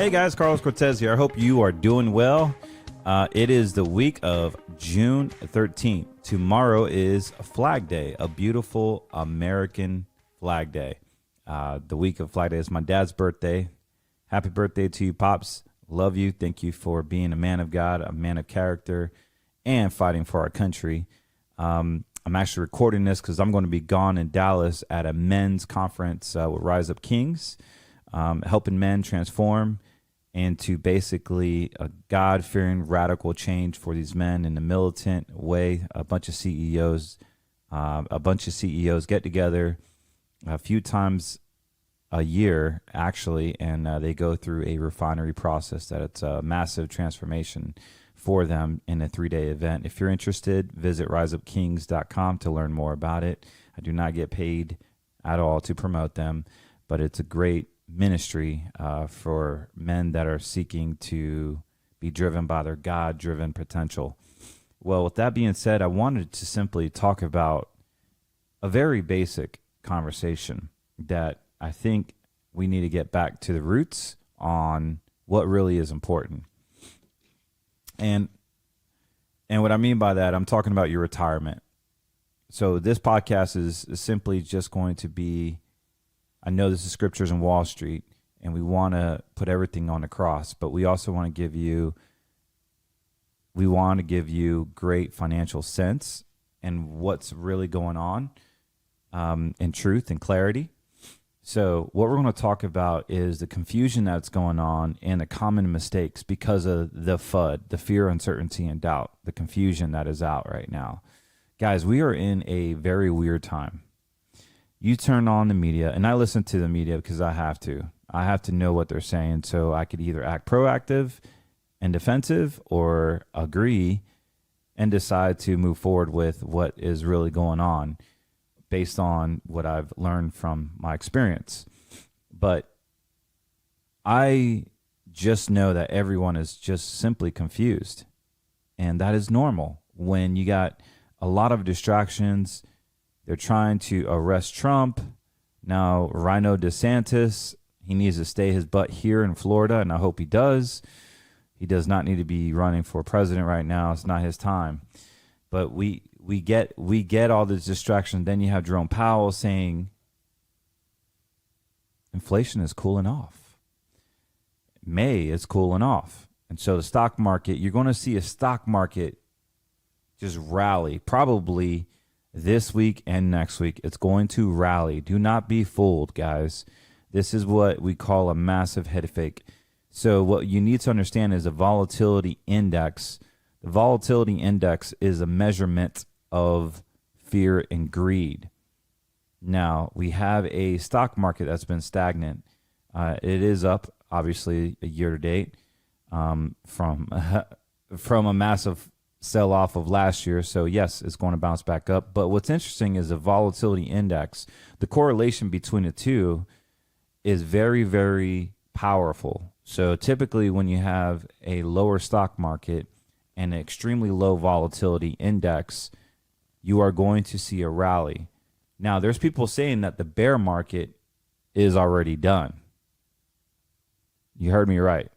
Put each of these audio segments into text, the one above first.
Hey guys, Carlos Cortez here. I hope you are doing well. It is the week of June 13th. Tomorrow is Flag Day, a beautiful American Flag Day. The week of Flag Day is my dad's birthday. Happy birthday to you, Pops. Love you. Thank you for being a man of God, a man of character, and fighting for our country. I'm actually recording this because I'm going to be gone in Dallas at a men's conference with Rise Up Kings, helping men transform into basically a God-fearing radical change for these men in the militant way. A bunch of CEOs get together a few times a year, actually, and they go through a refinery process that it's a massive transformation for them in a 3-day event. If you're interested, visit riseupkings.com to learn more about it. I do not get paid at all to promote them, but it's a great ministry for men that are seeking to be driven by their God-driven potential. Well, with that being said, I wanted to simply talk about a very basic conversation that I think we need to get back to the roots on what really is important. And what I mean by that, I'm talking about your retirement. So this podcast is simply just going to be, I know this is Scriptures and Wallstreet, and we want to put everything on the cross, but we also want to give you great financial sense and what's really going on in truth and clarity. So what we're going to talk about is the confusion that's going on and the common mistakes because of the FUD, the fear, uncertainty, and doubt, the confusion that is out right now. Guys, we are in a very weird time. You turn on the media, and I listen to the media because I have to. I have to know what they're saying so I could either act proactive and defensive or agree and decide to move forward with what is really going on based on what I've learned from my experience. But I just know that everyone is just simply confused, and that is normal when you got a lot of distractions. They're trying to arrest Trump. Now, Rhino DeSantis, he needs to stay his butt here in Florida, and I hope he does. He does not need to be running for president right now. It's not his time. But we get all this distraction. Then you have Jerome Powell saying inflation is cooling off. May is cooling off. And so the stock market, you're going to see a stock market just rally, probably this week and next week. It's going to rally. Do not be fooled, guys. This is what we call a massive head fake. So what you need to understand is a volatility index. The volatility index is a measurement of fear and greed. Now, we have a stock market that's been stagnant. It is up, obviously, a year to date from a massive sell-off of last year. So yes, it's going to bounce back up. But what's interesting is the volatility index. The correlation between the two is very, very powerful. So typically when you have a lower stock market and an extremely low volatility index, you are going to see a rally. Now, there's people saying that the bear market is already done. You heard me right.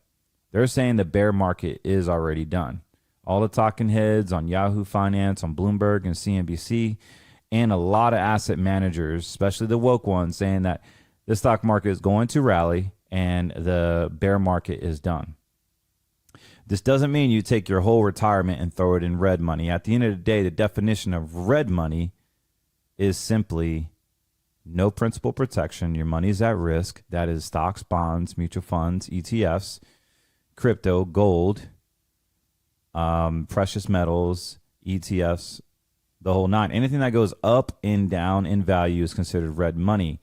They're saying the bear market is already done. All the talking heads on Yahoo Finance, on Bloomberg and CNBC, and a lot of asset managers, especially the woke ones, saying that the stock market is going to rally and the bear market is done. This doesn't mean you take your whole retirement and throw it in red money. At the end of the day, the definition of red money is simply no principal protection. Your money's at risk. That is stocks, bonds, mutual funds, ETFs, crypto, gold, precious metals, ETFs, the whole nine. Anything that goes up and down in value is considered red money.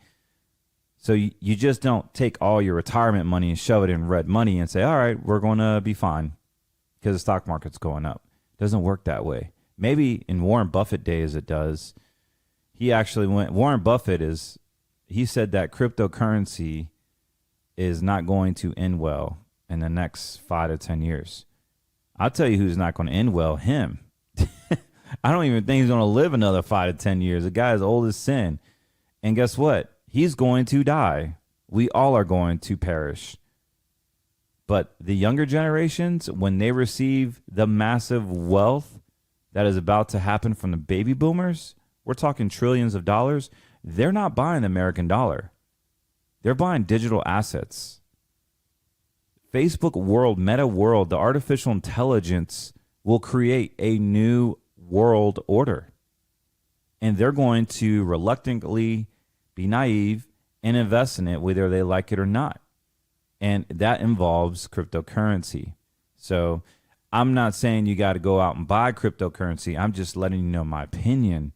So you just don't take all your retirement money and shove it in red money and say, all right, we're going to be fine because the stock market's going up. It doesn't work that way. Maybe in Warren Buffett days it does. Warren Buffett he said that cryptocurrency is not going to end well in the next 5 to 10 years. I'll tell you who's not going to end well, him. I don't even think he's going to live another 5 to 10 years. The guy is old as sin. And guess what? He's going to die. We all are going to perish. But the younger generations, when they receive the massive wealth that is about to happen from the baby boomers, we're talking trillions of dollars, they're not buying the American dollar. They're buying digital assets. Facebook world, meta world, the artificial intelligence will create a new world order. And they're going to reluctantly be naive and invest in it, whether they like it or not. And that involves cryptocurrency. So I'm not saying you got to go out and buy cryptocurrency. I'm just letting you know my opinion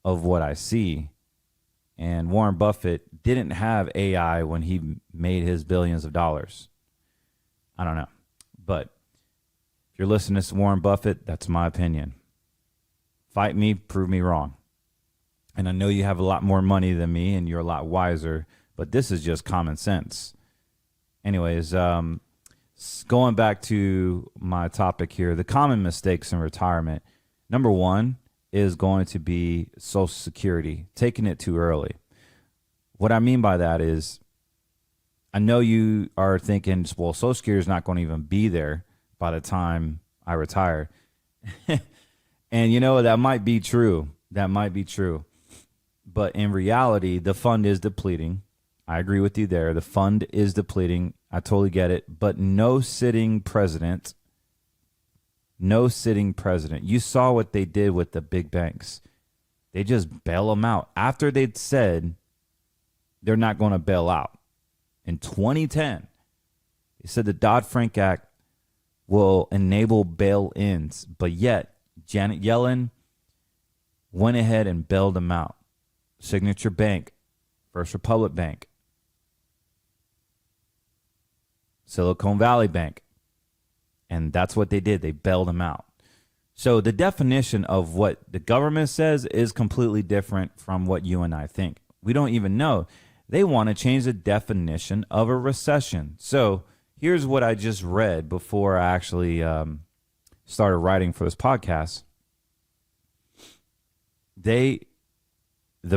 of what I see. And Warren Buffett didn't have AI when he made his billions of dollars. I don't know. But if you're listening to Warren Buffett, that's my opinion. Fight me, prove me wrong. And I know you have a lot more money than me and you're a lot wiser, but this is just common sense. Anyways, going back to my topic here, the common mistakes in retirement. Number one is going to be Social Security, taking it too early. What I mean by that is, I know you are thinking, well, Social Security is not going to even be there by the time I retire. And, you know, that might be true. That might be true. But in reality, the fund is depleting. I agree with you there. The fund is depleting. I totally get it. But no sitting president. You saw what they did with the big banks. They just bail them out. After they'd said they're not going to bail out. In 2010, they said the Dodd-Frank Act will enable bail-ins. But yet, Janet Yellen went ahead and bailed them out. Signature Bank, First Republic Bank, Silicon Valley Bank. And that's what they did. They bailed them out. So the definition of what the government says is completely different from what you and I think. We don't even know. They want to change the definition of a recession. So here's what I just read before I actually started writing for this podcast. The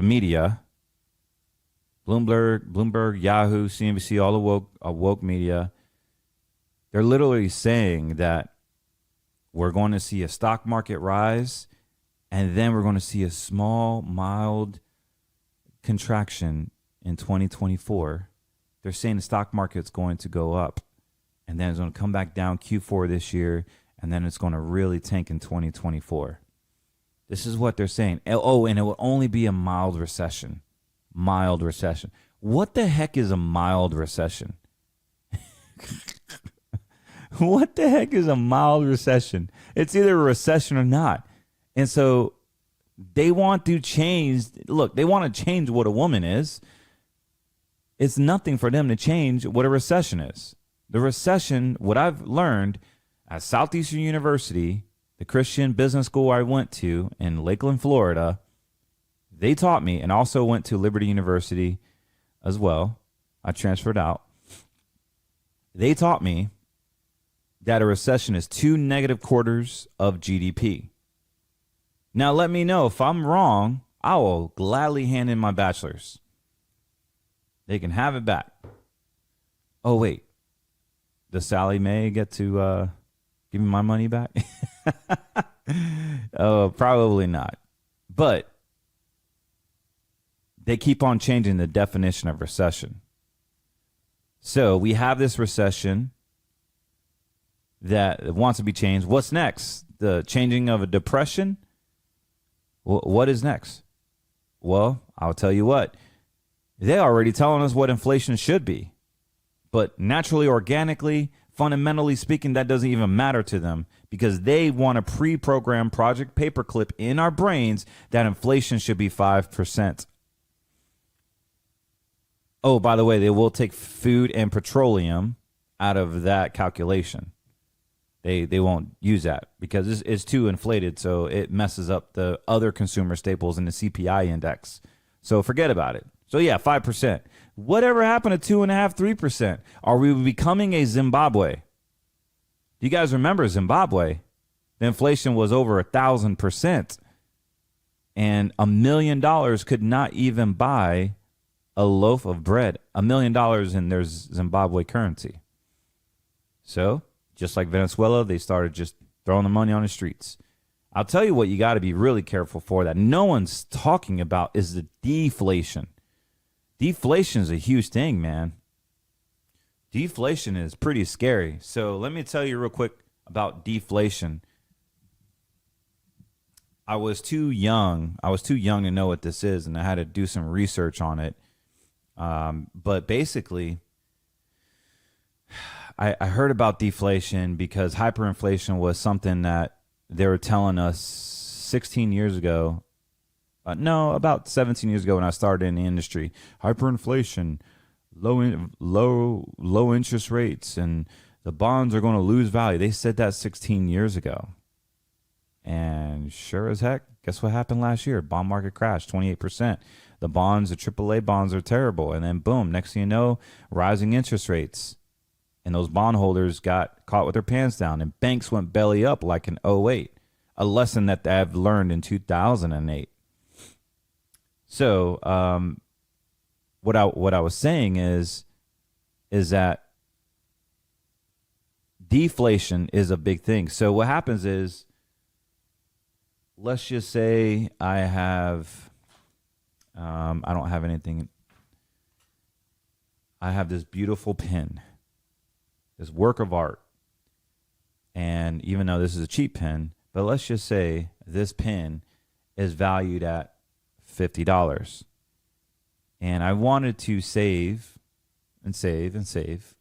media, Bloomberg, Yahoo, CNBC, all the woke media, they're literally saying that we're going to see a stock market rise, and then we're going to see a small, mild contraction in 2024. They're saying the stock market's going to go up, and then it's going to come back down Q4 this year, and then it's going to really tank in 2024. This is what they're saying. Oh, and it will only be a mild recession. Mild recession. What the heck is a mild recession? What the heck is a mild recession? It's either a recession or not. And so they want to change. Look, they want to change what a woman is. It's nothing for them to change what a recession is. The recession, what I've learned at Southeastern University, the Christian business school I went to in Lakeland, Florida, they taught me, and also went to Liberty University as well. I transferred out. They taught me that a recession is 2 negative quarters of GDP. Now, let me know if I'm wrong. I will gladly hand in my bachelor's. They can have it back. Oh, wait. Does Sally Mae get to give me my money back? Oh, probably not. But they keep on changing the definition of recession. So we have this recession that wants to be changed. What's next? The changing of a depression? What is next? Well, I'll tell you what. They're already telling us what inflation should be. But naturally, organically, fundamentally speaking, that doesn't even matter to them, because they want to pre-program Project Paperclip in our brains that inflation should be 5%. Oh, by the way, they will take food and petroleum out of that calculation. They won't use that because it's too inflated, so it messes up the other consumer staples in the CPI index. So forget about it. So yeah, 5%. Whatever happened to 2.5%, 3%? Are we becoming a Zimbabwe? Do you guys remember Zimbabwe? The inflation was over 1,000%, and $1 million could not even buy a loaf of bread. $1 million in their Zimbabwe currency. So just like Venezuela, they started just throwing the money on the streets. I'll tell you what you got to be really careful for that no one's talking about is the deflation. Deflation is a huge thing, man. Deflation is pretty scary. So let me tell you real quick about deflation. I was too young to know what this is, and I had to do some research on it. But basically, I heard about deflation because hyperinflation was something that they were telling us 16 years ago. No, about 17 years ago when I started in the industry. Hyperinflation, low interest rates, and the bonds are going to lose value. They said that 16 years ago. And sure as heck, guess what happened last year? Bond market crashed 28%. The bonds, the AAA bonds are terrible. And then boom, next thing you know, rising interest rates. And those bondholders got caught with their pants down, and banks went belly up like in '08, a lesson that I've learned in 2008. So what I was saying is that deflation is a big thing. So what happens is, let's just say I have, I don't have anything. I have this beautiful pen, this work of art. And even though this is a cheap pen, but let's just say this pen is valued at $50. And I wanted to save and save and save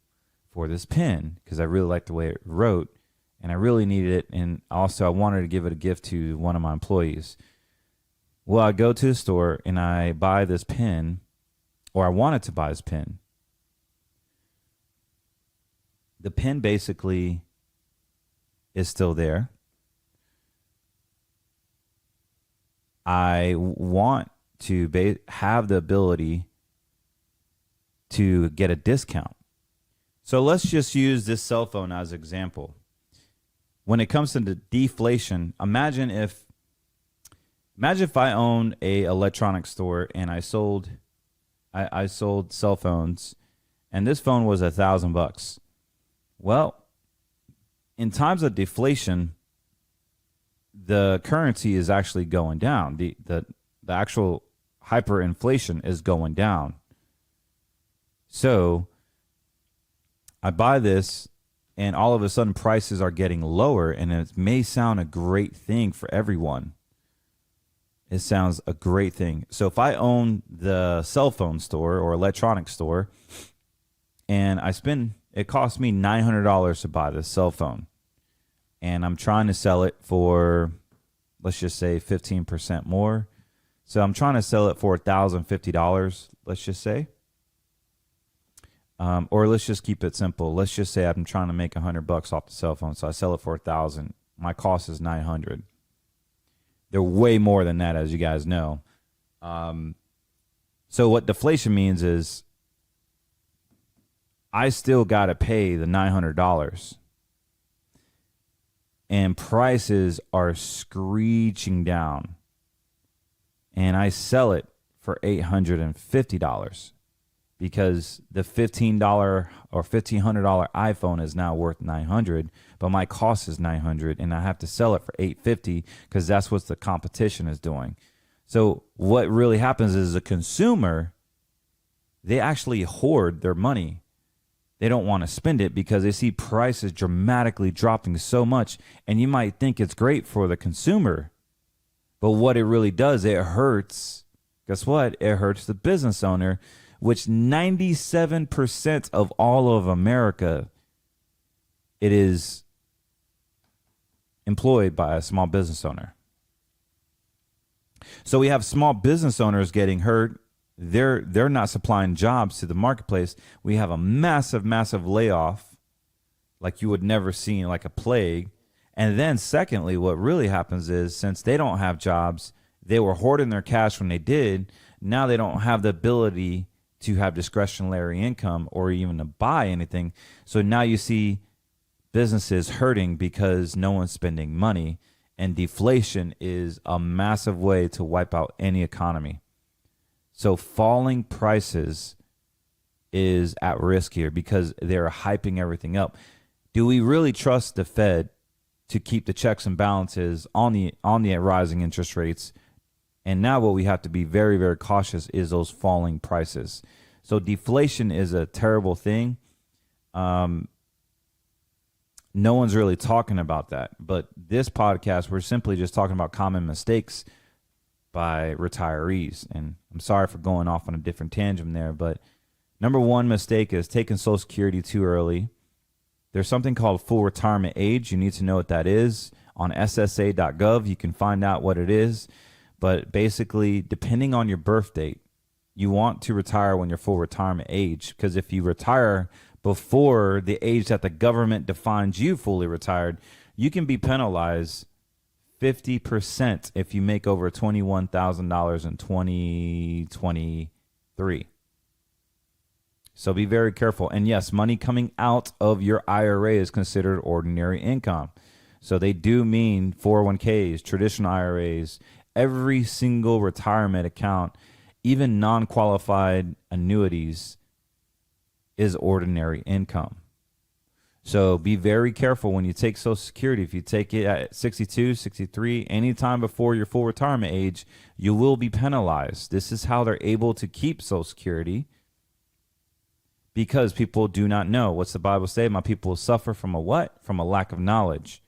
for this pen because I really liked the way it wrote. And I really needed it. And also I wanted to give it a gift to one of my employees. Well, I go to the store and I buy this pen, or I wanted to buy this pen. The pen basically is still there. I want to have the ability to get a discount. So let's just use this cell phone as an example. When it comes to the deflation, imagine if I owned a electronics store and I sold cell phones, and this phone was $1,000. Well, in times of deflation, the currency is actually going down. The actual hyperinflation is going down. So I buy this, and all of a sudden prices are getting lower, and it may sound a great thing for everyone. It sounds a great thing. So if I own the cell phone store or electronics store, and it cost me $900 to buy this cell phone, and I'm trying to sell it for, let's just say 15% more. So I'm trying to sell it for $1,050, let's just say. Or let's just keep it simple. Let's just say I'm trying to make $100 off the cell phone. So I sell it for $1,000. My cost is $900. They're way more than that, as you guys know. So what deflation means is I still got to pay the $900. And prices are screeching down. And I sell it for $850. Because the $15 or $1,500 iPhone is now worth $900, but my cost is $900, and I have to sell it for $850 because that's what the competition is doing. So what really happens is the consumer, they actually hoard their money. They don't want to spend it because they see prices dramatically dropping so much, and you might think it's great for the consumer, but what it really does, it hurts. Guess what? It hurts the business owner, which 97% of all of America, it is employed by a small business owner. So we have small business owners getting hurt. They're not supplying jobs to the marketplace. We have a massive layoff like you would never see, like a plague. And then secondly, what really happens is since they don't have jobs, they were hoarding their cash when they did. Now they don't have the ability to have discretionary income or even to buy anything. So now you see businesses hurting because no one's spending money, and deflation is a massive way to wipe out any economy. So falling prices is at risk here because they're hyping everything up. Do we really trust the Fed to keep the checks and balances on the rising interest rates? And now what we have to be very, very cautious is those falling prices. So deflation is a terrible thing. No one's really talking about that. But this podcast, we're simply just talking about common mistakes by retirees. And I'm sorry for going off on a different tangent there, but number one mistake is taking Social Security too early. There's something called full retirement age. You need to know what that is. On SSA.gov, you can find out what it is. But basically, depending on your birth date, you want to retire when you're full retirement age. Because if you retire before the age that the government defines you fully retired, you can be penalized 50% if you make over $21,000 in 2023. So be very careful. And yes, money coming out of your IRA is considered ordinary income. So they do mean 401ks, traditional IRAs, every single retirement account, even non-qualified annuities is ordinary income. So be very careful when you take Social Security. If you take it at 62, 63, anytime before your full retirement age, you will be penalized. This is how they're able to keep Social Security, because people do not know. What's the Bible say? My people will suffer from a what? From a lack of knowledge.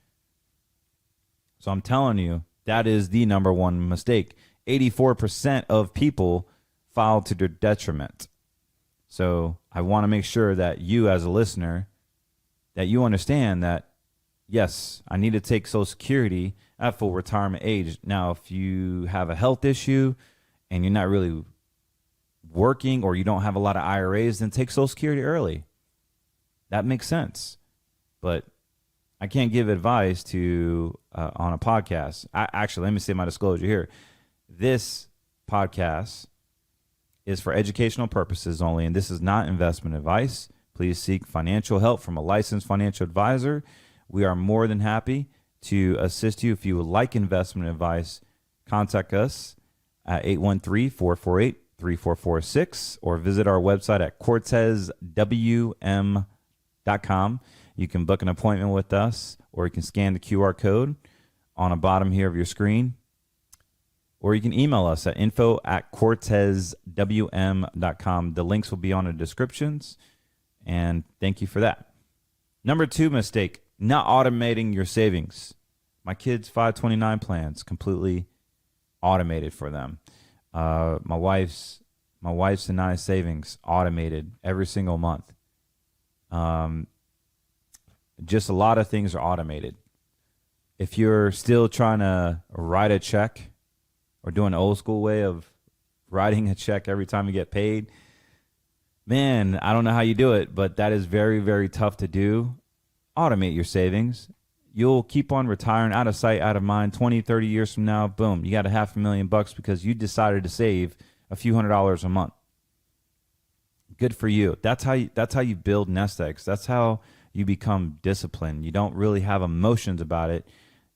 So I'm telling you, that is the number one mistake. 84% of people file to their detriment. So I want to make sure that you as a listener, that you understand that, yes, I need to take Social Security at full retirement age. Now, if you have a health issue and you're not really working or you don't have a lot of IRAs, then take Social Security early. That makes sense. But I can't give advice to on a podcast. Actually, let me say my disclosure here. This podcast is for educational purposes only, and this is not investment advice. Please seek financial help from a licensed financial advisor. We are more than happy to assist you. If you would like investment advice, contact us at 813-448-3446 or visit our website at cortezwm.com. You can book an appointment with us, or you can scan the QR code on the bottom here of your screen, or you can email us at info@cortezwm.com. The links will be on the descriptions, and thank you for that. Number two mistake, not automating your savings. My kids' 529 plans completely automated for them. My wife's and I's savings automated every single month. Just a lot of things are automated. If you're still trying to write a check or do an old school way of writing a check every time you get paid, man, I don't know how you do it, but that is very, very tough to do. Automate your savings. You'll keep on retiring, out of sight, out of mind. 20, 30 years from now, boom, you got $500,000 because you decided to save a few $100s a month. Good for you. That's how you build nest eggs. That's how you become disciplined. You don't really have emotions about it.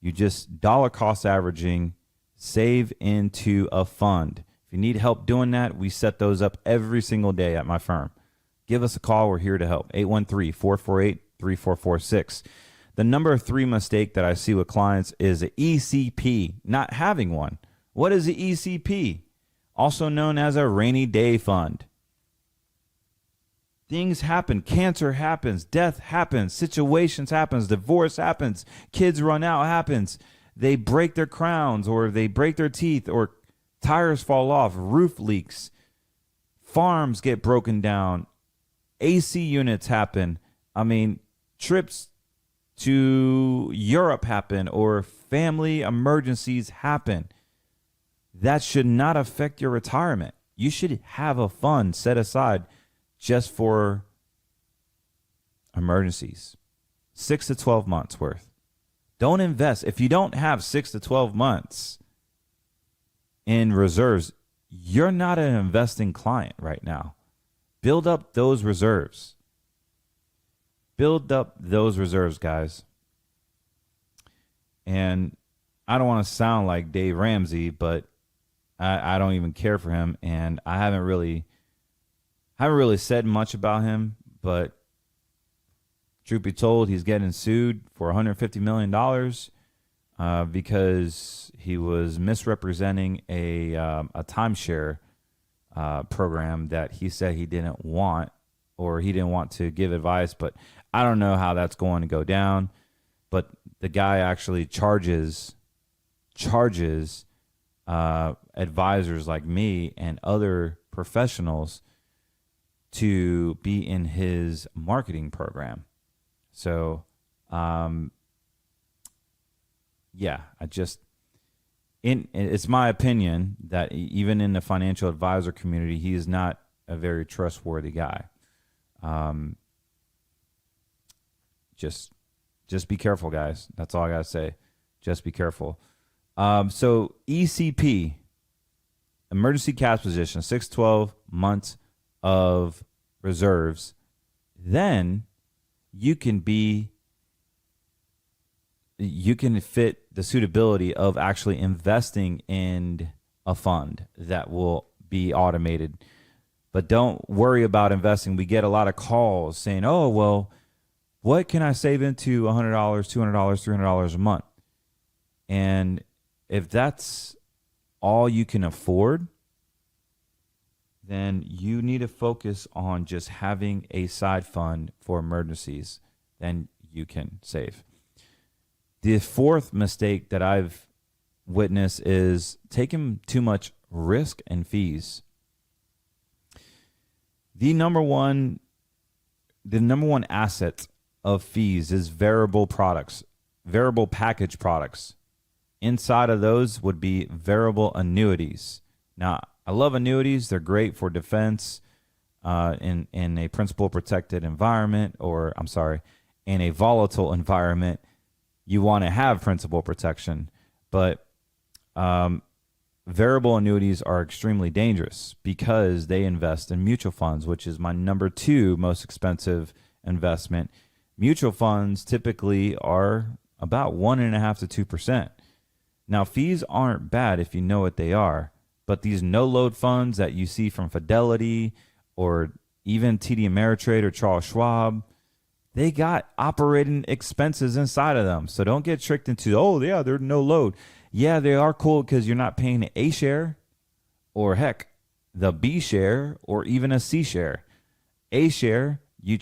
You just dollar cost averaging, save into a fund. If you need help doing that, we set those up every single day at my firm. Give us a call. We're here to help. 813-448-3446. The number three mistake that I see with clients is an ECP, not having one. What is the ECP? Also known as a rainy day fund. Things happen. Cancer happens. Death happens. Situations happens. Divorce happens. Kids run out happens. They break their crowns, or they break their teeth, or tires fall off. Roof leaks. Farms get broken down. AC units happen. I mean, trips to Europe happen, or family emergencies happen. That should not affect your retirement. You should have a fund set aside just for emergencies. 6 to 12 months worth. Don't invest. If you don't have 6 to 12 months in reserves, you're not an investing client right now. Build up those reserves. Build up those reserves, guys. And I don't want to sound like Dave Ramsey, but I don't even care for him, and I haven't really said much about him, but Truth be told, he's getting sued for $150 million because he was misrepresenting a timeshare program that he said he didn't want, or he didn't want to give advice. But I don't know how that's going to go down. But the guy actually charges advisors like me and other professionals to be in his marketing program. So, it's my opinion that even in the financial advisor community, he is not a very trustworthy guy. Just be careful, guys. That's all I gotta say. Just be careful. So ECP, emergency cash position, 6-12 months of reserves. Then you can fit the suitability of actually investing in a fund that will be automated. But don't worry about investing. We get a lot of calls saying, oh, well, what can I save into $100, $200, $300 a month? And if that's all you can afford, then you need to focus on just having a side fund for emergencies. Then you can save. The fourth mistake that I've witnessed is taking too much risk and fees. The number one asset of fees is variable products, variable package products. Inside of those would be variable annuities. Now, I love annuities. They're great for defense in a principal protected environment, in a volatile environment. You want to have principal protection, but variable annuities are extremely dangerous because they invest in mutual funds, which is my number 2 most expensive investment. Mutual funds typically are about 1.5% to 2%. Now, fees aren't bad if you know what they are, but these no-load funds that you see from Fidelity or even TD Ameritrade or Charles Schwab, they got operating expenses inside of them. So don't get tricked into, oh, yeah, they're no load. Yeah, they are cool because you're not paying an A share or, heck, the B share or even a C share. A share, you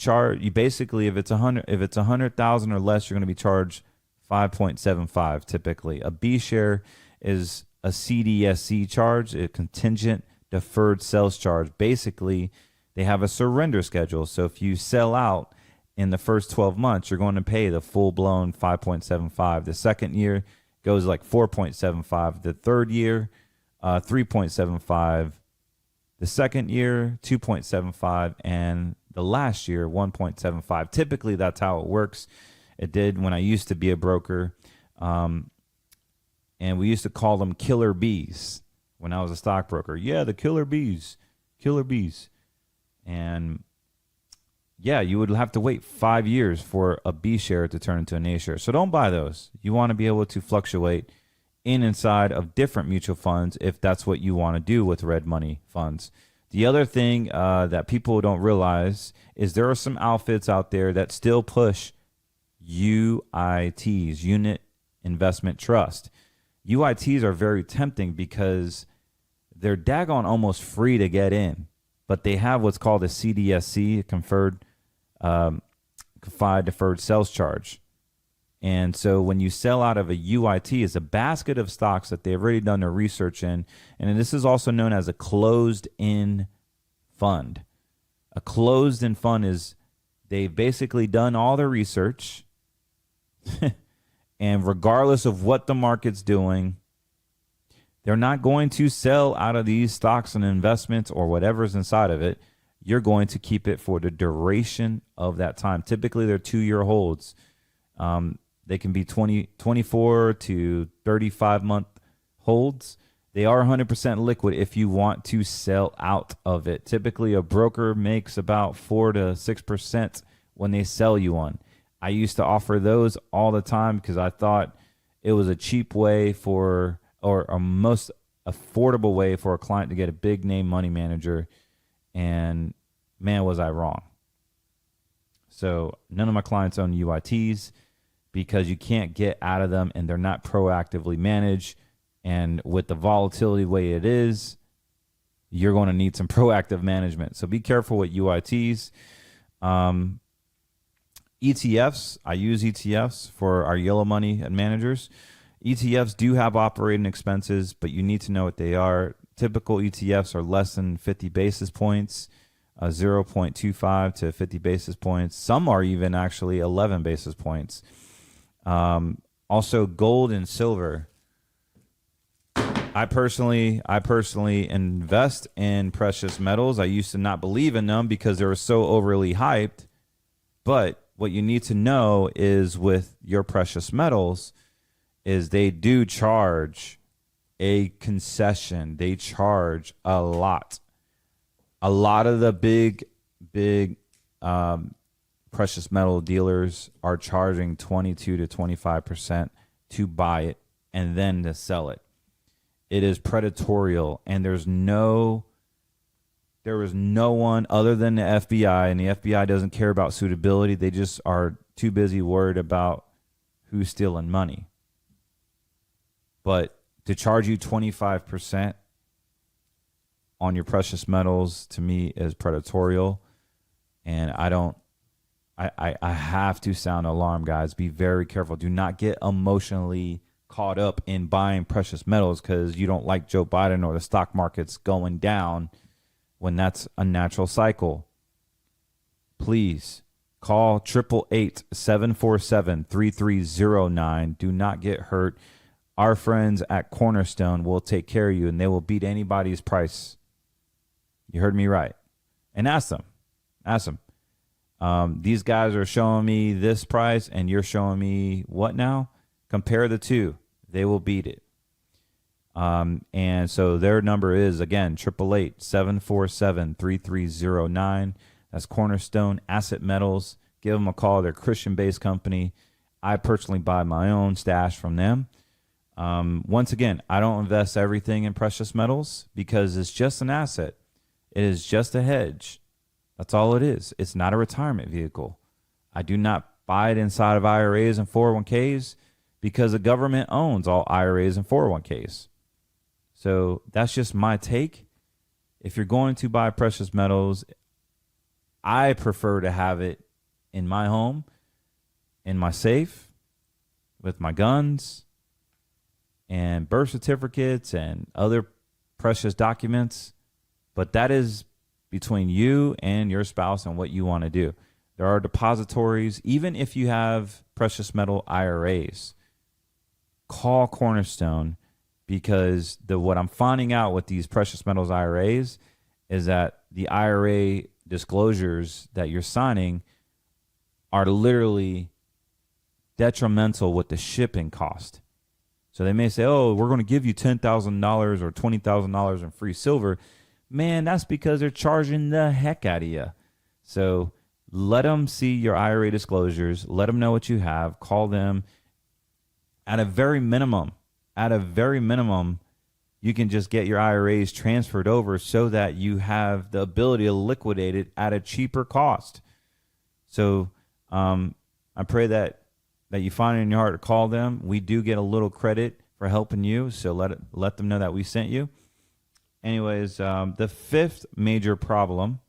basically, if it's 100,000 or less, you're going to be charged 5.75 typically. A B share is a CDSC charge, a contingent deferred sales charge. Basically, they have a surrender schedule. So if you sell out in the first 12 months, you're going to pay the full-blown 5.75. The second year goes like 4.75. The third year, 3.75. The second year, 2.75. And the last year, 1.75. Typically, that's how it works. It did when I used to be a broker. And we used to call them killer bees when I was a stockbroker. Yeah, the killer bees. And yeah, you would have to wait 5 years for a B share to turn into an A share. So don't buy those. You want to be able to fluctuate inside of different mutual funds if that's what you want to do with red money funds. The other thing that people don't realize is there are some outfits out there that still push UITs, Unit Investment Trust. UITs are very tempting because they're daggone almost free to get in, but they have what's called a CDSC, a conferred deferred sales charge. And so when you sell out of a UIT, it's a basket of stocks that they've already done their research in. And this is also known as a closed-in fund. A closed-in fund is they've basically done all their research. And regardless of what the market's doing, they're not going to sell out of these stocks and investments or whatever's inside of it. You're going to keep it for the duration of that time. Typically, they're 2-year holds. They can be 24 to 35-month holds. They are 100% liquid if you want to sell out of it. Typically, a broker makes about 4 to 6% when they sell you one. I used to offer those all the time because I thought it was a cheap way or a most affordable way for a client to get a big name money manager. And man, was I wrong. So none of my clients own UITs because you can't get out of them and they're not proactively managed. And with the volatility the way it is, you're going to need some proactive management. So be careful with UITs. ETFs, I use ETFs for our yellow money managers. ETFs do have operating expenses, but you need to know what they are. Typical ETFs are less than 50 basis points, 0.25 to 50 basis points. Some are even actually 11 basis points. Also, gold and silver. I personally invest in precious metals. I used to not believe in them because they were so overly hyped. But what you need to know is with your precious metals is they do charge a concession. They charge a lot. A lot of the big precious metal dealers are charging 22 to 25% to buy it and then to sell it. It is predatorial, and there is no one other than the FBI, and the FBI doesn't care about suitability. They just are too busy worried about who's stealing money. But to charge you 25% on your precious metals, to me, is predatorial, and I have to sound alarm, guys. Be very careful. Do not get emotionally caught up in buying precious metals because you don't like Joe Biden or the stock market's going down when that's a natural cycle. Please call 888-747-3309. Do not get hurt. Our friends at Cornerstone will take care of you, and they will beat anybody's price. You heard me right. And ask them. These guys are showing me this price, and you're showing me what now? Compare the two. They will beat it. And so their number is, again, 888-747-3309. That's Cornerstone Asset Metals. Give them a call. They're a Christian-based company. I personally buy my own stash from them. Once again, I don't invest everything in precious metals because it's just an asset. It is just a hedge. That's all it is. It's not a retirement vehicle. I do not buy it inside of IRAs and 401ks because the government owns all IRAs and 401ks. So that's just my take. If you're going to buy precious metals, I prefer to have it in my home, in my safe, with my guns and birth certificates and other precious documents. But that is between you and your spouse and what you want to do. There are depositories, even if you have precious metal IRAs. Call Cornerstone, because what I'm finding out with these precious metals IRAs is that the IRA disclosures that you're signing are literally detrimental with the shipping cost. So they may say, oh, we're going to give you $10,000 or $20,000 in free silver. Man, that's because they're charging the heck out of you. So let them see your IRA disclosures. Let them know what you have. Call them. At a very minimum, you can just get your IRAs transferred over so that you have the ability to liquidate it at a cheaper cost. So I pray that you find it in your heart to call them. We do get a little credit for helping you, so let them know that we sent you. Anyways, the fifth major problem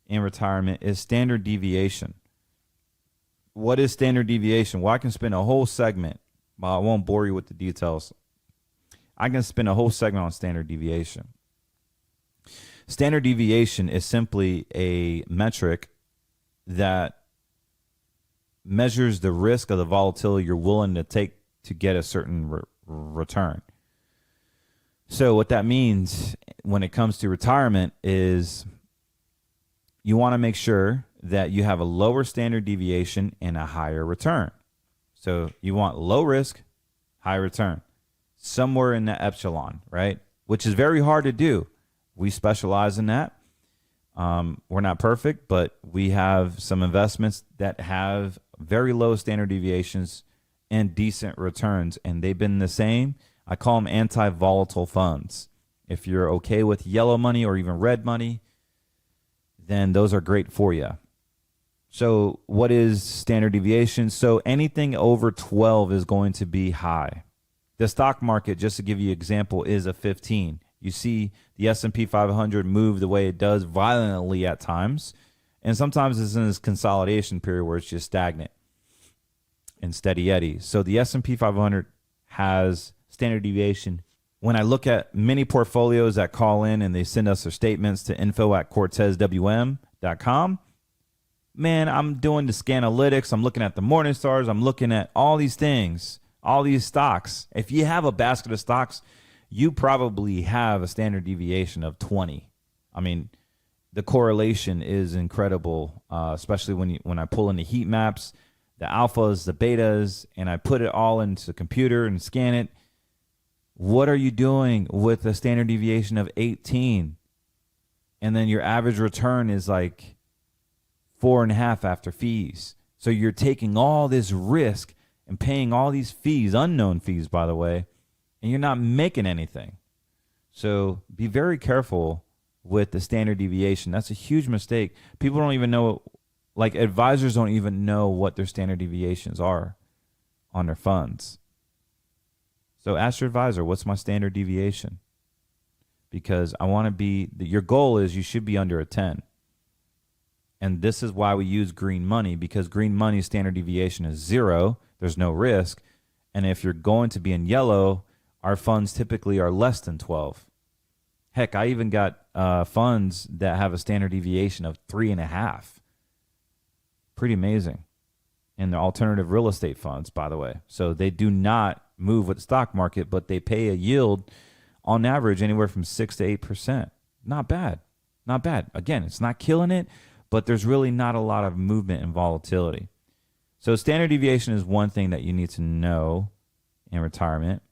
in retirement is standard deviation. What is standard deviation? Well, I can spend a whole segment. Well, I won't bore you with the details. I can spend a whole segment on standard deviation. Standard deviation is simply a metric that measures the risk of the volatility you're willing to take to get a certain return. So what that means when it comes to retirement is you want to make sure that you have a lower standard deviation and a higher return. So you want low risk, high return, somewhere in the epsilon, right? Which is very hard to do. We specialize in that. We're not perfect, but we have some investments that have very low standard deviations and decent returns, and they've been the same. I call them anti-volatile funds. If you're okay with yellow money or even red money, then those are great for you. So what is standard deviation? So anything over 12 is going to be high. The stock market, just to give you an example, is a 15. You see the S&P 500 move the way it does violently at times. And sometimes it's in this consolidation period where it's just stagnant and steady eddy. So the S&P 500 has standard deviation. When I look at many portfolios that call in and they send us their statements to info@cortezwm.com, man, I'm doing the Scanalytics. I'm looking at the Morningstars. I'm looking at all these things, all these stocks. If you have a basket of stocks, you probably have a standard deviation of 20. I mean, the correlation is incredible, especially when I pull in the heat maps, the alphas, the betas, and I put it all into the computer and scan it. What are you doing with a standard deviation of 18? And then your average return is like 4.5 after fees. So you're taking all this risk and paying all these fees, unknown fees, by the way, and you're not making anything. So be very careful with the standard deviation. That's a huge mistake. People don't even know, like advisors don't even know what their standard deviations are on their funds. So ask your advisor, what's my standard deviation? Because I want to be, your goal is you should be under a 10. And this is why we use green money, because green money standard deviation is 0. There's no risk. And if you're going to be in yellow, our funds typically are less than 12. Heck, I even got funds that have a standard deviation of 3.5. Pretty amazing. And they're alternative real estate funds, by the way. So they do not move with the stock market, but they pay a yield on average anywhere from 6 to 8%. Not bad. Not bad. Again, it's not killing it, but there's really not a lot of movement and volatility. So standard deviation is one thing that you need to know in retirement.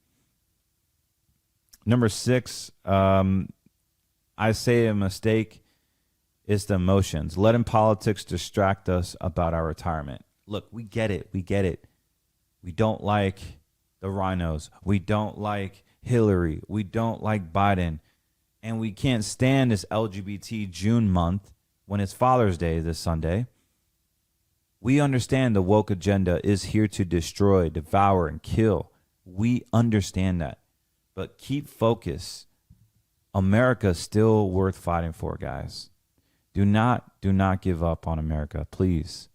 Number 6, I say a mistake is the emotions. Letting politics distract us about our retirement. Look, we get it. We get it. We don't like the rhinos. We don't like Hillary. We don't like Biden. And we can't stand this LGBT June month when it's Father's Day this Sunday. We understand the woke agenda is here to destroy, devour, and kill. We understand that. But keep focus. America's still worth fighting for, guys. Do not give up on America, please.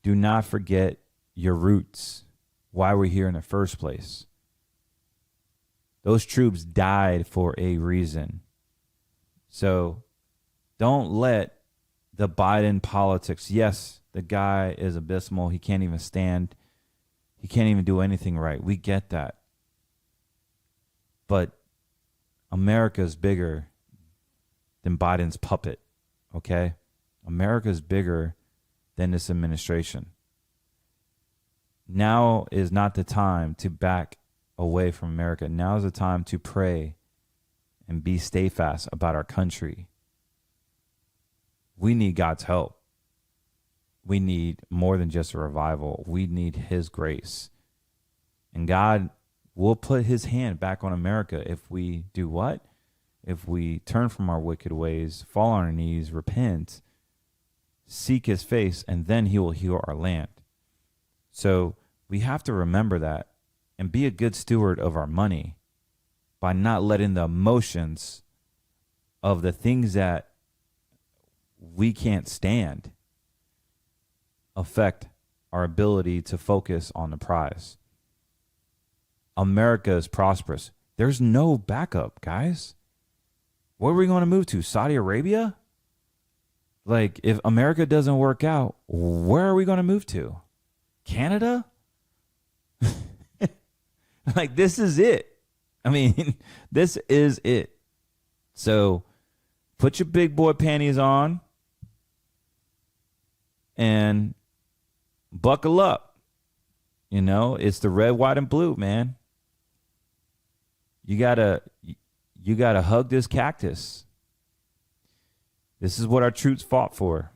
Do not forget your roots, why we're here in the first place. Those troops died for a reason. So don't let the Biden politics, yes, the guy is abysmal. He can't even stand. He can't even do anything right. We get that. But America is bigger than Biden's puppet, okay? America is bigger than this administration. Now is not the time to back away from America. Now is the time to pray and be steadfast about our country. We need God's help. We need more than just a revival. We need his grace. And God will put his hand back on America if we do what? If we turn from our wicked ways, fall on our knees, repent, seek his face, and then he will heal our land. So we have to remember that and be a good steward of our money by not letting the emotions of the things that we can't stand affect our ability to focus on the prize. America is prosperous. There's no backup, guys. Where are we going to move to? Saudi Arabia? Like, if America doesn't work out, where are we going to move to? Canada? Like, this is it. I mean, this is it. So put your big boy panties on and buckle up. You know, it's the red, white, and blue, man. You gotta hug this cactus. This is what our troops fought for.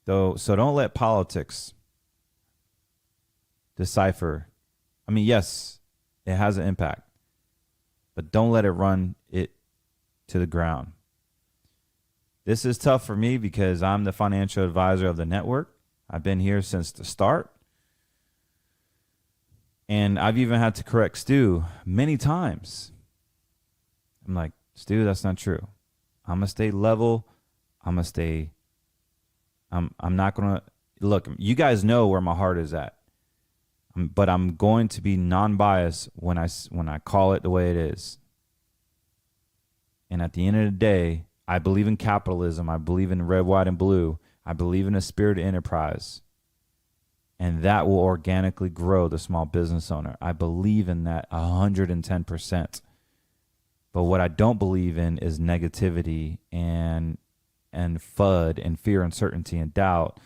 So don't let politics decipher. I mean, yes, it has an impact, but don't let it run it to the ground. This is tough for me because I'm the financial advisor of the network. I've been here since the start. And I've even had to correct Stu many times. I'm like, Stu, that's not true. I'm going to stay level. I'm not going to, look, you guys know where my heart is at. But I'm going to be non-biased when I call it the way it is. And at the end of the day, I believe in capitalism. I believe in red, white, and blue. I believe in a spirit of enterprise. And that will organically grow the small business owner. I believe in that 110%. But what I don't believe in is negativity and FUD and fear, uncertainty, and doubt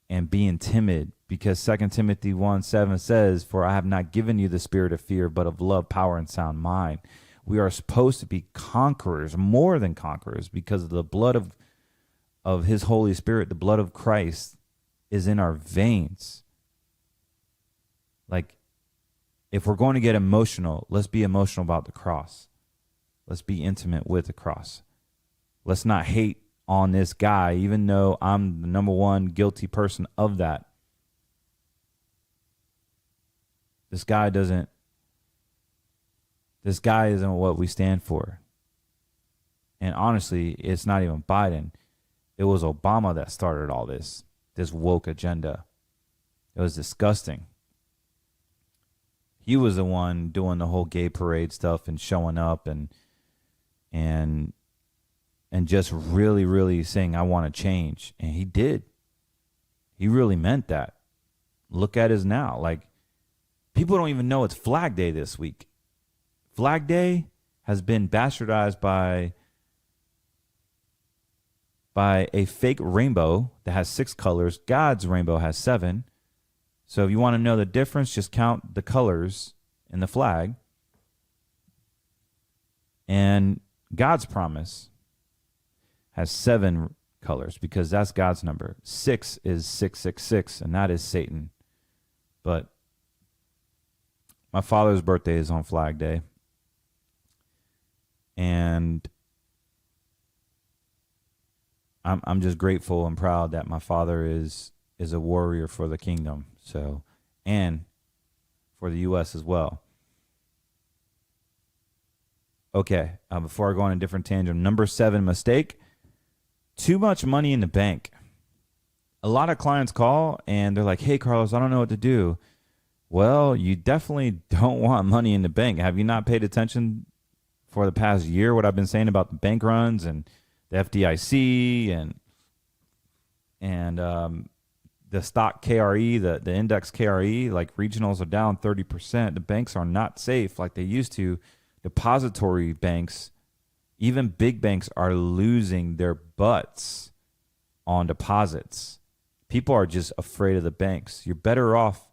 and being timid. Because 2 Timothy 1:7 says, "For I have not given you the spirit of fear, but of love, power, and sound mind." We are supposed to be conquerors, more than conquerors, because of the blood of his Holy Spirit. The blood of Christ is in our veins. Like, if we're going to get emotional, let's be emotional about the cross. Let's be intimate with the cross. Let's not hate on this guy, even though I'm the number one guilty person of that. This guy isn't what we stand for. And honestly, it's not even Biden. It was Obama that started all this woke agenda. It was disgusting. He was the one doing the whole gay parade stuff and showing up and just really, really saying, I want to change. And he did. He really meant that. Look at us now. Like, people don't even know it's Flag Day this week. Flag Day has been bastardized by a fake rainbow that has 6 colors. God's rainbow has 7. So if you want to know the difference, just count the colors in the flag. And God's promise has 7 colors because that's God's number. 6 is 666, and that is Satan. But my father's birthday is on Flag Day. And I'm just grateful and proud that my father is a warrior for the kingdom. So, and for the U.S. as well. Okay, before I go on a different tangent, number 7 mistake, too much money in the bank. A lot of clients call and they're like, hey, Carlos, I don't know what to do. Well, you definitely don't want money in the bank. Have you not paid attention for the past year what I've been saying about the bank runs and the FDIC and the stock KRE, the index KRE, like regionals are down 30%. The banks are not safe like they used to. Depository banks, even big banks, are losing their butts on deposits. People are just afraid of the banks. You're better off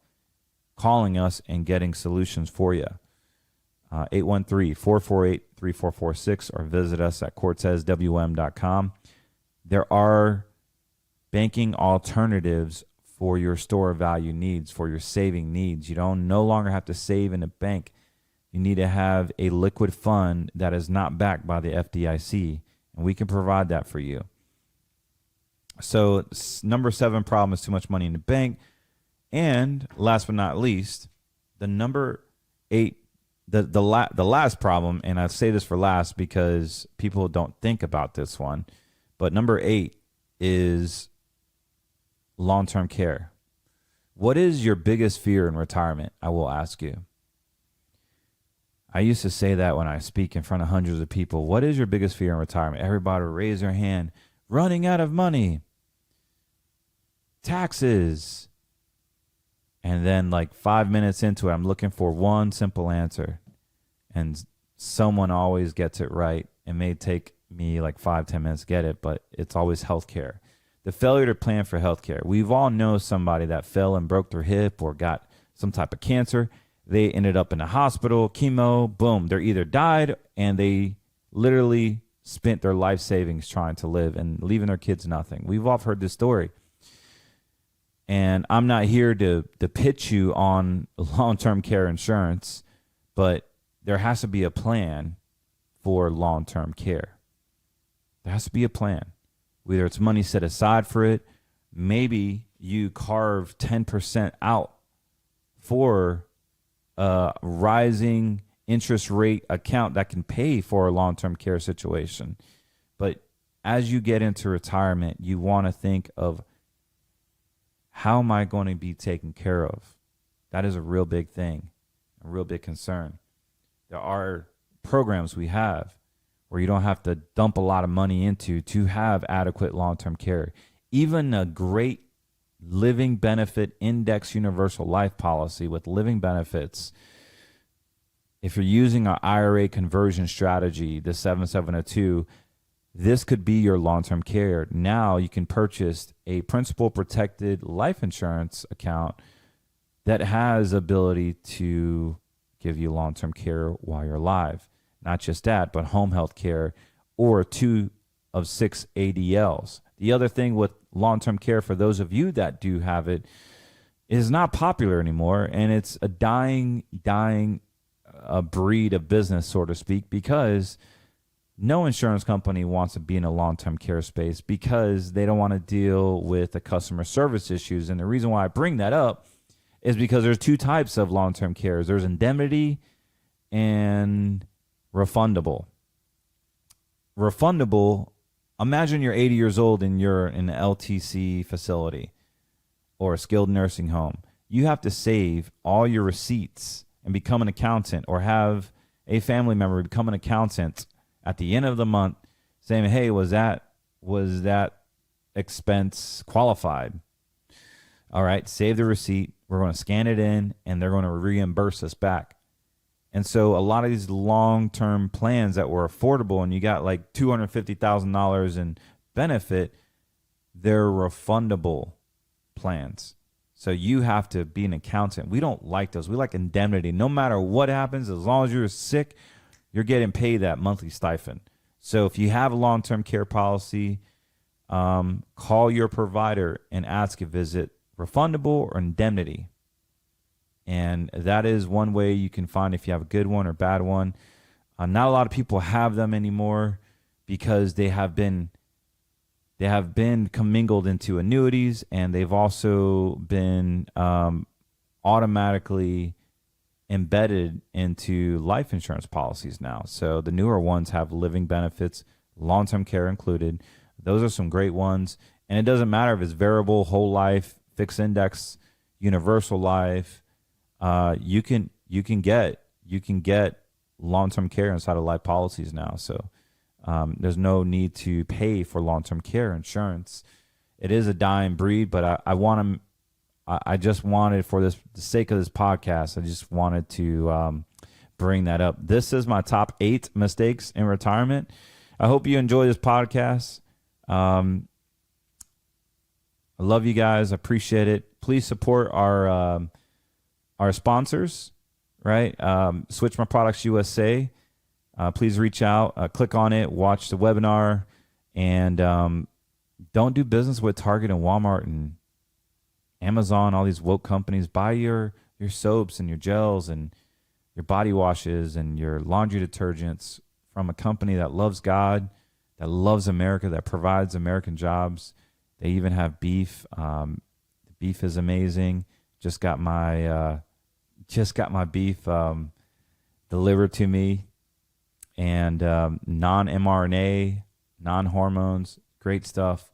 calling us and getting solutions for you. 813-448-3446 or visit us at cortezwm.com. There are banking alternatives for your store value needs, for your saving needs. You don't no longer have to save in a bank. You need to have a liquid fund that is not backed by the FDIC, and we can provide that for you. So number 7 problem is too much money in the bank. And last but not least, the number 8, the last problem, and I say this for last because people don't think about this one, but number 8 is long-term care. What is your biggest fear in retirement? I will ask you. I used to say that when I speak in front of hundreds of people. What is your biggest fear in retirement? Everybody raise their hand. Running out of money. Taxes. And then like 5 minutes into it, I'm looking for one simple answer. And someone always gets it right. It may take me like 5-10 minutes to get it, but it's always healthcare. The failure to plan for healthcare. We've all known somebody that fell and broke their hip or got some type of cancer. They ended up in a hospital, chemo, boom. They're either died and they literally spent their life savings trying to live and leaving their kids nothing. We've all heard this story. And I'm not here to pitch you on long-term care insurance, but there has to be a plan for long-term care. There has to be a plan. whether it's money set aside for it, maybe you carve 10% out for a rising interest rate account that can pay for a long-term care situation. But as you get into retirement, you want to think of, how am I going to be taken care of? That is a real big thing, a real big concern. There are programs we have where you don't have to dump a lot of money into to have adequate long-term care. Even a great living benefit index universal life policy with living benefits, if you're using our IRA conversion strategy, the 7702, this could be your long-term care. Now you can purchase a principal protected life insurance account that has ability to give you long-term care while you're alive. Not just that, but home health care or 2 of 6 ADLs. The other thing with long-term care, for those of you that do have it, is not popular anymore, and it's a dying breed of business, so to speak, because no insurance company wants to be in a long-term care space because they don't want to deal with the customer service issues. And the reason why I bring that up is because there's 2 types of long-term care. There's indemnity and refundable. Refundable, imagine you're 80 years old and you're in an LTC facility or a skilled nursing home. You have to save all your receipts and become an accountant, or have a family member become an accountant at the end of the month saying, hey, was that expense qualified? All right, save the receipt. We're going to scan it in, and they're going to reimburse us back. And so a lot of these long-term plans that were affordable and you got like $250,000 in benefit, they're refundable plans. So you have to be an accountant. We don't like those. We like indemnity. No matter what happens, as long as you're sick, you're getting paid that monthly stipend. So if you have a long-term care policy, call your provider and ask if is it refundable or indemnity. And that is one way you can find if you have a good one or bad one. Not a lot of people have them anymore because they have been commingled into annuities, and they've also been automatically embedded into life insurance policies now. So the newer ones have living benefits, long-term care included. Those are some great ones. And it doesn't matter if it's variable, whole life, fixed index, universal life. You can get long-term care inside of life policies now. So there's no need to pay for long-term care insurance. It is a dying breed, but I just wanted, for the sake of this podcast, I just wanted to bring that up. This is my top 8 mistakes in retirement. I hope you enjoy this podcast. I love you guys. I appreciate it. Please support our sponsors, right? Switch My Products USA. Please reach out, click on it, watch the webinar, and don't do business with Target and Walmart and Amazon, all these woke companies. Buy your soaps and your gels and your body washes and your laundry detergents from a company that loves God, that loves America, that provides American jobs. They even have beef. The beef is amazing. Just got my beef delivered to me, and non-mRNA, non-hormones, great stuff.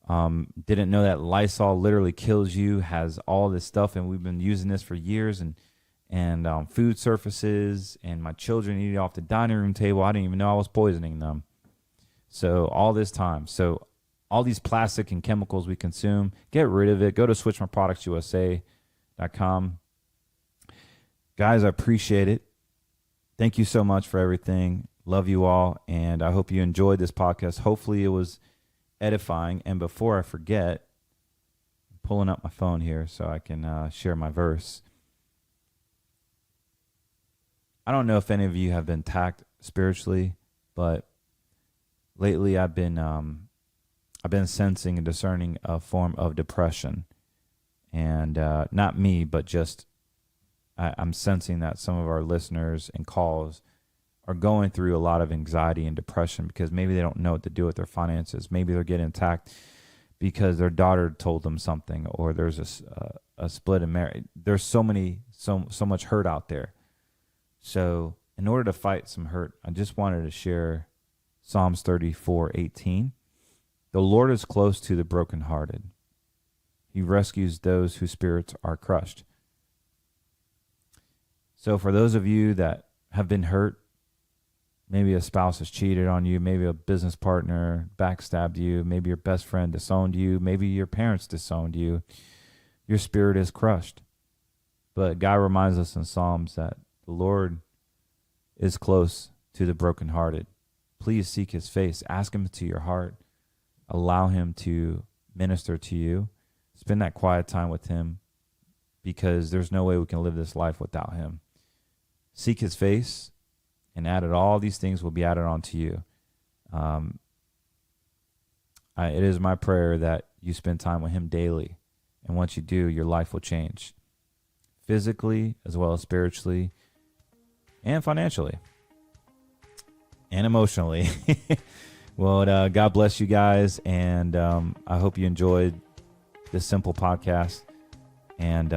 Didn't know that Lysol literally kills you, has all this stuff, and we've been using this for years, and food surfaces, and my children eat it off the dining room table. I didn't even know I was poisoning them. So all this time. So all these plastic and chemicals we consume, get rid of it. Go to switchmyproductsusa.com. Guys, I appreciate it. Thank you so much for everything. Love you all, and I hope you enjoyed this podcast. Hopefully it was edifying. And before I forget, I'm pulling up my phone here so I can share my verse. I don't know if any of you have been attacked spiritually, but lately I've been sensing and discerning a form of depression, and not me, but just I'm sensing that some of our listeners and calls are going through a lot of anxiety and depression because maybe they don't know what to do with their finances. Maybe they're getting attacked because their daughter told them something, or there's a split in marriage. There's so much hurt out there. So in order to fight some hurt, I just wanted to share Psalms 34:18. The Lord is close to the brokenhearted. He rescues those whose spirits are crushed. So for those of you that have been hurt, maybe a spouse has cheated on you, maybe a business partner backstabbed you, maybe your best friend disowned you, maybe your parents disowned you, your spirit is crushed. But God reminds us in Psalms that the Lord is close to the brokenhearted. Please seek his face. Ask him to your heart. Allow him to minister to you. Spend that quiet time with him, because there's no way we can live this life without him. Seek his face, and all these things will be added on to you. It is my prayer that you spend time with him daily. And once you do, your life will change, physically as well as spiritually and financially and emotionally. Well, God bless you guys, and I hope you enjoyed this simple podcast. And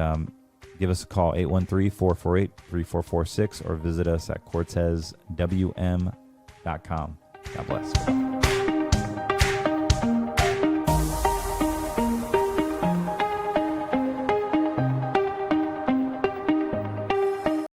give us a call, 813-448-3446, or visit us at cortezwm.com. God bless.